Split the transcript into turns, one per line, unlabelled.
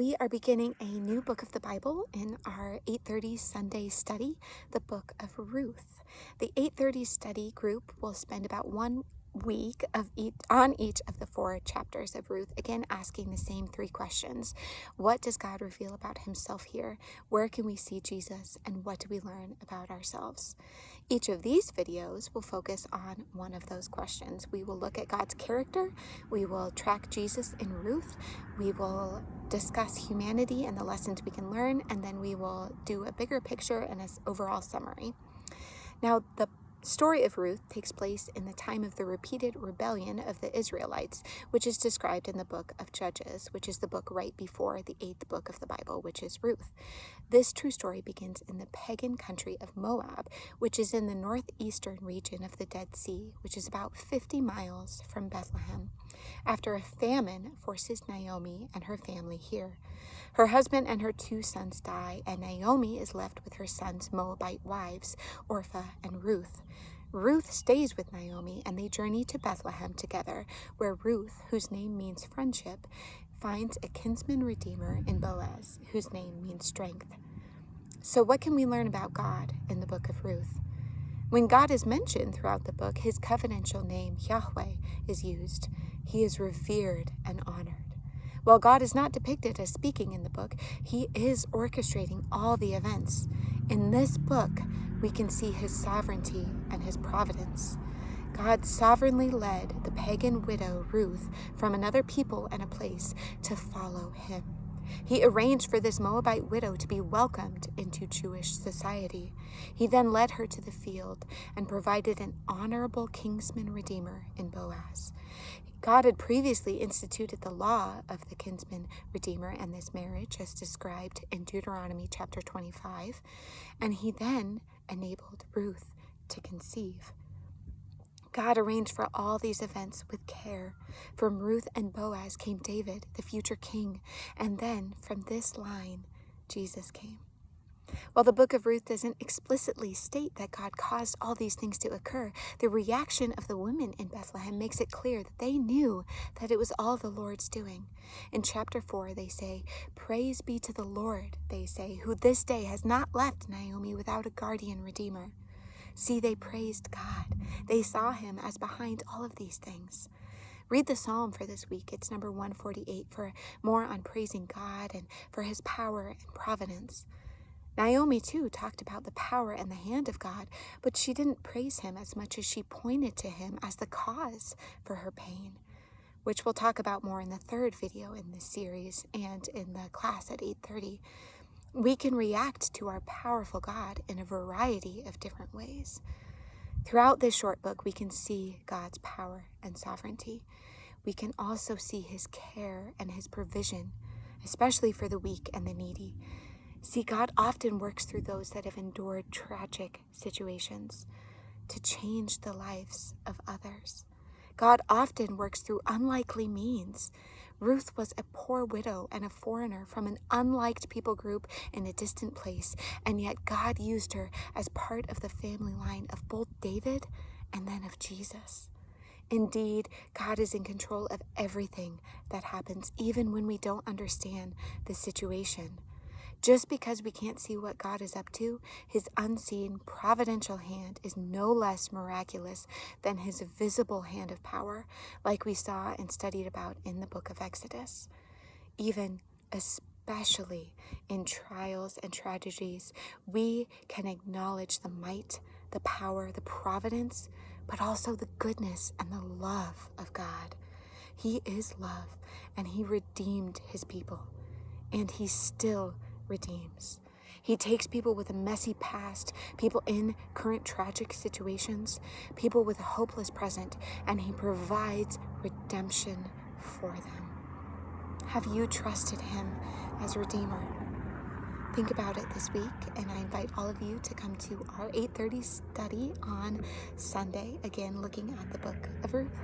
We are beginning a new book of the Bible in our 8:30 Sunday study, the book of Ruth. The 8:30 study group will spend about 1 week on each of the 4 chapters of Ruth, again asking the same 3 questions. What does God reveal about himself here? Where can we see Jesus? And what do we learn about ourselves? Each of these videos will focus on one of those questions. We will look at God's character, we will track Jesus in Ruth, we will discuss humanity and the lessons we can learn, and then we will do a bigger picture and an overall summary. Now, the story of Ruth takes place in the time of the repeated rebellion of the Israelites, which is described in the book of Judges, which is the book right before the 8th book of the Bible, which is Ruth. This true story begins in the pagan country of Moab, which is in the northeastern region of the Dead Sea, which is about 50 miles from Bethlehem, after a famine forces Naomi and her family here. Her husband and her 2 sons die, and Naomi is left with her sons' Moabite wives, Orpah and Ruth. Ruth stays with Naomi, and they journey to Bethlehem together, where Ruth, whose name means friendship, finds a kinsman redeemer in Boaz, whose name means strength. So what can we learn about God in the book of Ruth? When God is mentioned throughout the book, his covenantal name, Yahweh, is used. He is revered and honored. While God is not depicted as speaking in the book, he is orchestrating all the events. In this book, we can see his sovereignty and his providence. God sovereignly led the pagan widow Ruth from another people and a place to follow him. He arranged for this Moabite widow to be welcomed into Jewish society. He then led her to the field and provided an honorable kinsman redeemer in Boaz. God had previously instituted the law of the kinsman redeemer and this marriage as described in Deuteronomy chapter 25, and he then enabled Ruth to conceive. God arranged for all these events with care. From Ruth and Boaz came David, the future king, and then from this line, Jesus came. While the book of Ruth doesn't explicitly state that God caused all these things to occur, the reaction of the women in Bethlehem makes it clear that they knew that it was all the Lord's doing. In chapter 4, they say, "Praise be to the Lord," they say, "who this day has not left Naomi without a guardian redeemer." See, they praised God. They saw him as behind all of these things. Read the psalm for this week. It's number 148 for more on praising God and for his power and providence. Naomi, too, talked about the power and the hand of God, but she didn't praise him as much as she pointed to him as the cause for her pain, which we'll talk about more in the 3rd video in this series and in the class at 8:30. We can react to our powerful God in a variety of different ways. Throughout this short book, we can see God's power and sovereignty. We can also see his care and his provision, especially for the weak and the needy. See, God often works through those that have endured tragic situations to change the lives of others. God often works through unlikely means. Ruth was a poor widow and a foreigner from an unliked people group in a distant place, and yet God used her as part of the family line of both David and then of Jesus. Indeed, God is in control of everything that happens, even when we don't understand the situation. Just because we can't see what God is up to, his unseen, providential hand is no less miraculous than his visible hand of power, like we saw and studied about in the book of Exodus. Even, especially in trials and tragedies, we can acknowledge the might, the power, the providence, but also the goodness and the love of God. He is love, and he redeemed his people, and he still redeems. He takes people with a messy past, people in current tragic situations, people with a hopeless present, and he provides redemption for them. Have you trusted him as Redeemer? Think about it this week, and I invite all of you to come to our 8:30 study on Sunday, again looking at the book of Ruth.